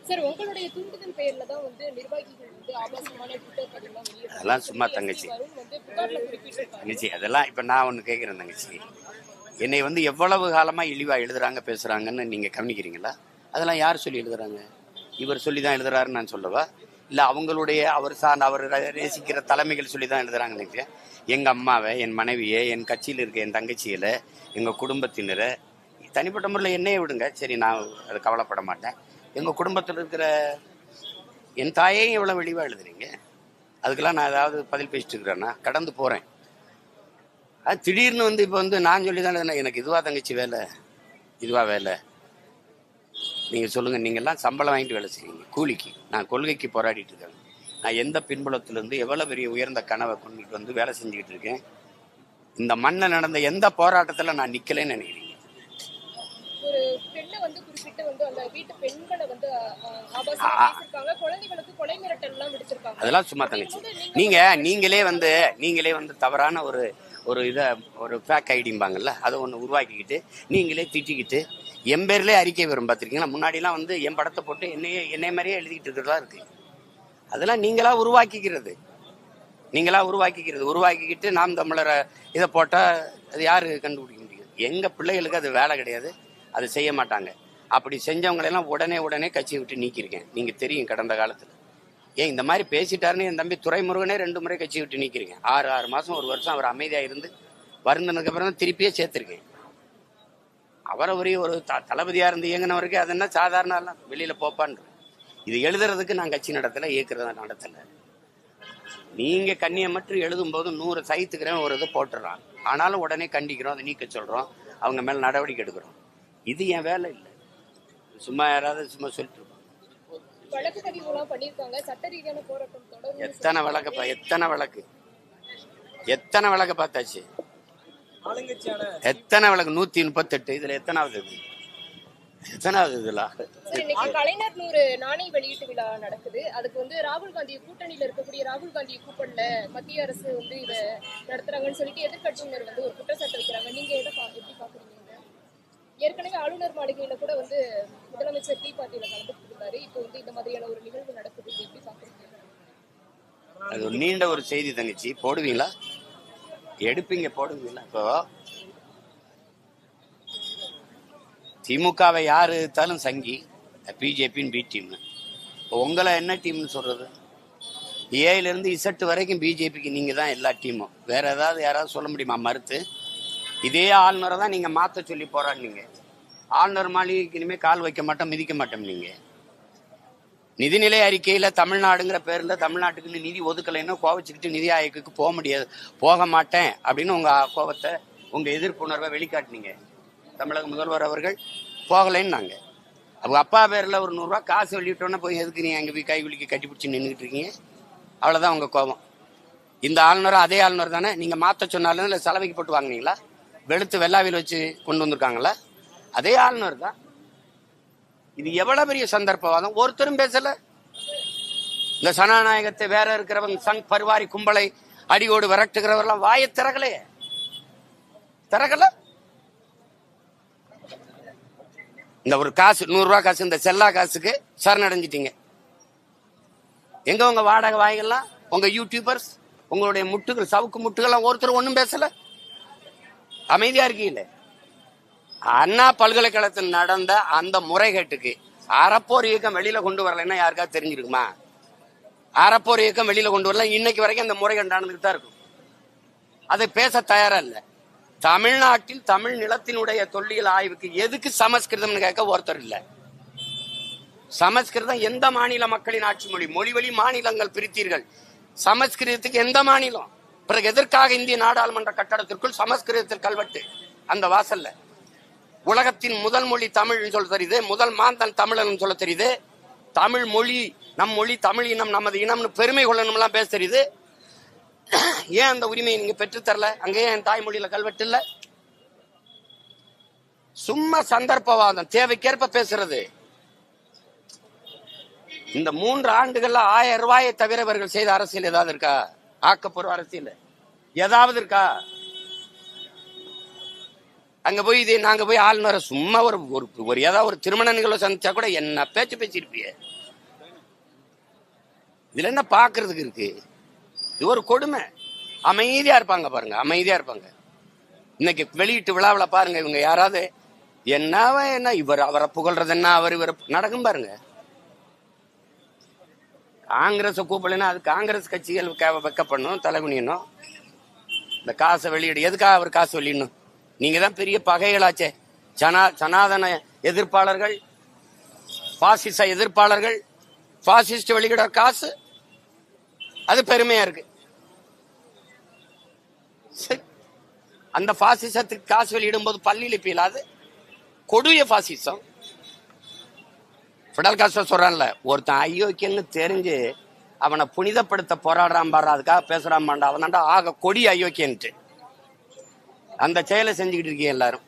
Sir உங்களுடைய தூண்டுதல் பெயர்ல தான் வந்து நிர்வாகிகள் வந்து ஆபாசமான ட்விட்டர் பதிவுலாம் வெளியிடுறாங்க. அதெல்லாம் சும்மா தங்கச்சி வந்து புகார்ல குறிப்பிட்டிருக்காங்க. தங்கச்சி அதெல்லாம் இப்ப நான் ஒண்ணு கேட்கிறேன் தங்கச்சி, என்னை வந்து எவ்வளவு காலமா இழிவா எழுதுறாங்க பேசுறாங்கன்னு நீங்க கவனிக்கிறீங்களா? அதெல்லாம் யார் சொல்லி எழுதுறாங்க? இவர் சொல்லிதான் எழுதுறாருன்னு நான் சொல்லவா? இல்ல அவங்களுடைய அவர் நேசிக்கிற தலைமைகள் சொல்லிதான் எழுதுறாங்கன்னு நினைக்கிறேன். எங்க அம்மாவை, என் மனைவியை, என் கட்சியில் இருக்க என் தங்கச்சியில, எங்க குடும்பத்தினரை, தனிப்பட்ட முறையில் என்னையே விடுங்க, சரி நான் அதை கவலைப்பட மாட்டேன். எங்க குடும்பத்தில் இருக்கிற என் தாயையும் எவ்வளவு வெளிவா எழுதுறீங்க? அதுக்கெல்லாம் நான் ஏதாவது பதில் பேசிட்டு இருக்கிறேன்னா கடந்து போறேன். அது திடீர்னு வந்து இப்போ வந்து நான் சொல்லி தானே எனக்கு இதுவா தங்கச்சி வேலை, இதுவா வேலை? நீங்க சொல்லுங்க, நீங்க எல்லாம் சம்பளம் வாங்கிட்டு வேலை செய்வீங்க கூலிக்கு. நான் கொள்கைக்கு போராடிட்டு இருக்கேன். நான் எந்த பின்புலத்திலிருந்து எவ்வளவு பெரிய உயர்ந்த கனவை கொண்டுட்டு வந்து வேலை செஞ்சுக்கிட்டு இருக்கேன். இந்த மண்ணை நடந்த எந்த போராட்டத்துல நான் நிக்கலன்னு நினைக்கிறீங்க? ஒரு பெண்ணை வந்து குறிப்பிட்டு வந்து அந்த வீட்டு பெண்களை வந்து ஆபாசமா பேசிருக்காங்க, குழந்தைகளுக்கு கொலை மிரட்டல் எல்லாம் விடுத்திருக்காங்க. அதெல்லாம் சும்மா தங்கச்சி, நீங்களே வந்து தவறான ஒரு இதை ஒரு ஃபேக் ஐடிம்பாங்கல்ல, அதை ஒன்று உருவாக்கிக்கிட்டு நீங்களே திட்டிக்கிட்டு என் பேர்லேயே அறிக்கை வரும் பார்த்துருக்கீங்களா? முன்னாடிலாம் வந்து என் படத்தை போட்டு என்னை மாதிரியே எழுதிக்கிட்டு இருக்கிறதா இருக்கு. அதெல்லாம் நீங்களா உருவாக்கிக்கிட்டு நாம் தமிழரை இதை போட்டால் அது யாரு கண்டுபிடிக்க முடியும்? எங்கள் பிள்ளைகளுக்கு அது வேலை கிடையாது, அது செய்ய மாட்டாங்க. அப்படி செஞ்சவங்களெல்லாம் உடனே கட்சியை விட்டு நீக்கிருக்கேன். நீங்கள் தெரியும் கடந்த காலத்தில். ஏன் இந்த மாதிரி பேசிட்டாருன்னு என் தம்பி துரைமுருகனே 2 முறை கட்சியை விட்டு நீக்கிருக்கேன். 6 மாதம் 1 வருஷம் அவர் அமைதியாக இருந்து வருந்தனதுக்கு அப்புறம் தான் திருப்பியே சேர்த்துருக்கேன். அவரை ஒரு தளபதியா இருந்து இயங்கினவருக்கு அது என்ன சாதாரண வெளியில போப்பான்னு. இது எழுதுறதுக்கு நான் கட்சி நடத்தல, இயக்குறத நடத்தல. நீங்க கண்ணியமற்று எழுதும் போது 100 சைத்துக்கிறேன் ஒரு இதை போட்டுறான். ஆனாலும் உடனே கண்டிக்கிறோம், அதை நீக்க சொல்றோம், அவங்க மேல நடவடிக்கை எடுக்கிறோம். இது என் வேலை இல்லை. சும்மா யாராவது சும்மா சொல்லிட்டு இருக்கோம். எத்தனை வழக்கு பார்த்தாச்சு? எத்தனை வழக்கு? 138. இதுல எத்தனாவது இதுல? கலைஞர் 100 நாணய வெளியீட்டு விழா நடக்குது. அதுக்கு வந்து ராகுல் காந்தி கூட்டணியில இருக்கக்கூடிய ராகுல் காந்தியை கூப்பிடல, மத்திய அரசு வந்து இதை நடத்துறாங்கன்னு சொல்லிட்டு எதிர்கட்சியினர் வந்து ஒரு குற்றச்சாட்டு வைக்கிறாங்க. நீங்க எப்படி பாக்குறீங்க? ஏற்கனவே ஆளுநர் மாளிகையில கூட வந்து முதலமைச்சர் டீ பார்ட்டியில கலந்துட்டு இருந்தாரு. இப்போ வந்து இந்த மாதிரியான ஒரு நிகழ்வு நடக்குது, எப்படி பாக்குறீங்க? அது ஒரு நீண்ட ஒரு செய்தி தங்கச்சி, போடுவீங்களா? எடுப்பீங்க, போடுவீங்களா? இப்போ திமுகவை யாரு எடுத்தாலும் சங்கி, பிஜேபின்னு பி டீம். உங்களை என்ன டீம்னு சொல்றது? ஏல இருந்து இசட்டு வரைக்கும் பிஜேபிக்கு நீங்க தான் எல்லா டீமும். வேற ஏதாவது யாராவது சொல்ல முடியுமா மறுத்து? இதே ஆளுநரை தான் நீங்க மாத்த சொல்லி போராடினீங்க. ஆளுநர் மாளிகைக்கு இனிமே கால் வைக்க மாட்டோம், மிதிக்க மாட்டோம். நீங்க நிதிநிலை அறிக்கையில தமிழ்நாடுங்கிற பேர்ல தமிழ்நாட்டுக்கு நிதி ஒதுக்கலைன்னா கோவச்சுக்கிட்டு நிதி ஆயோக்கு போக மாட்டேன் அப்படின்னு உங்க கோபத்தை, உங்க எதிர்ப்புணர்வை வெளிக்காட்டினீங்க. தமிழக முதல்வர் அவர்கள் போகலைன்னாங்க. அவங்க அப்பா பேர்ல ஒரு 100 ரூபாய் காசு வெளியிட்டோன்னா போய் எதுக்கு நீங்க அங்க போய் கை விழிக்க கட்டி பிடிச்சி நின்றுட்டு இருக்கீங்க? அவ்வளவுதான் உங்க கோபம். இந்த ஆளுநர் அதே ஆளுநர் தானே, நீங்க மாத்த சொன்னாலும் இல்ல செலவைக்கு போட்டு வாங்கினீங்களா? வெளுத்து வெள்ளாவில் வச்சு கொண்டு வந்திருக்காங்களா? அதே ஆளுநர் தான். இது எவ்வளவு பெரிய சந்தர்ப்பவாதம். ஒருத்தரும் பேசல. இந்த சனாநாயகத்தை வேற இருக்கிறவங்க சங் பரிவாரி கும்பலை அடியோடு விரட்டுகிறவரெல்லாம் வாயை திறக்கல. இந்த ஒரு காசு 100 ரூபாய் காசு, இந்த செல்லா காசுக்கு சரணடைஞ்சிட்டீங்க. எங்க உங்க வாடகை வாய்கள்லாம், உங்க யூடியூபர்ஸ், உங்களுடைய முட்டுகள், சவுக்கு முட்டுகள் ஒருத்தர் ஒன்றும் பேசல, அமைதியா இருக்கீங்க. அண்ணா பல்கலைக்கழகத்தில் நடந்த அந்த முறைகேட்டுக்கு அறப்போர் இயக்கம் வெளியில கொண்டு வரலைன்னா யாருக்காவது தெரிஞ்சிருக்குமா? அறப்போர் இயக்கம் வெளியில கொண்டு வரல, இன்னைக்கு வரைக்கும் அந்த முறைகேடு நடந்துட்டு தான் இருக்கும். அதை பேச தயாரா இல்ல. தமிழ்நாட்டில் தமிழ் நிலத்தினுடைய தொல்லியல் ஆய்வுக்கு எதுக்கு சமஸ்கிருதம்னு கேட்க ஒருத்தர் இல்ல. சமஸ்கிருதம் எந்த மாநில மக்களின் ஆட்சி மொழி? மொழிவழி மாநிலங்கள் பிரித்தீர்கள். சமஸ்கிருதத்துக்கு எந்த மாநிலம்? பிறகு எதற்காக இந்திய நாடாளுமன்ற கட்டடத்திற்குள் சமஸ்கிருதத்தில் கல்வெட்டு அந்த வாசல்ல? உலகத்தின் முதல் மொழி தமிழ் சொல்ல தெரியுது, முதல் மாந்தன் தமிழன் சொல்ல தெரியுது, தமிழ் மொழி நம் மொழி, தமிழ் இனம் நமது இனம்னு பெருமை கொள்ளணும்லாம் பேச தெரியுது. ஏன் அந்த உரிமையை நீங்க பெற்றுத்தரல? அங்கேயே என் தாய்மொழியில கல்வெட்டு இல்ல. சும்மா சந்தர்ப்பவாதம், தேவைக்கேற்ப பேசுறது. இந்த 3 ஆண்டுகள்ல 1000 ரூபாயை தவிர இவர்கள் செய்த அரசியல் ஏதாவது இருக்கா? ஆக்கப்பூர்வ அரசியல் ஏதாவது இருக்கா? அங்க போய் இதே நாங்க போய் ஆளுநரை சும்மா ஒரு ஒரு ஏதாவது ஒரு திருமண நிகழ்வு சந்திச்சா கூட என்ன பேச்சு பேசியிருப்பிய. இதுல என்ன பாக்குறதுக்கு இருக்கு? இது ஒரு கொடுமை. அமைதியா இருப்பாங்க பாருங்க, அமைதியா இருப்பாங்க. இன்னைக்கு வெளியீட்டு விழாவில் பாருங்க, இவங்க யாராவது என்ன இவர் அவரை புகழ்றது என்ன, அவர் இவர் நடக்கும் பாருங்க. காங்கிரஸ் கூப்பிடலன்னா அது காங்கிரஸ் கட்சிகள் வைக்கப்படணும், தலைகுனியணும். இந்த காசை வெளியிடு, எதுக்காக அவர் காசு வெளியிடணும்? நீங்க தான் பெரிய பகைகளாச்சே. சனாதன எதிர்ப்பாளர்கள், பாசிச எதிர்ப்பாளர்கள், பாசிஸ்ட் வெளியிட காசு, அது பெருமையா இருக்கு. அந்த பாசிசத்துக்கு காசு வெளியிடும் போது பள்ளியில பீலாது கொடிய பாசிசம். பிடல் காஸ்ட்ரோ சொல்றான்ல, ஒருத்தன் அயோக்கியன்னு தெரிஞ்சு அவனை புனிதப்படுத்த போராடுறான் பாரு, அதுக்காக பேசுறான் பாண்டா, அவன் தாண்டா ஆக கொடி அயோக்கியன்ட்டு. அந்த செயலை செஞ்சுக்கிட்டு இருக்கீங்க எல்லாரும்.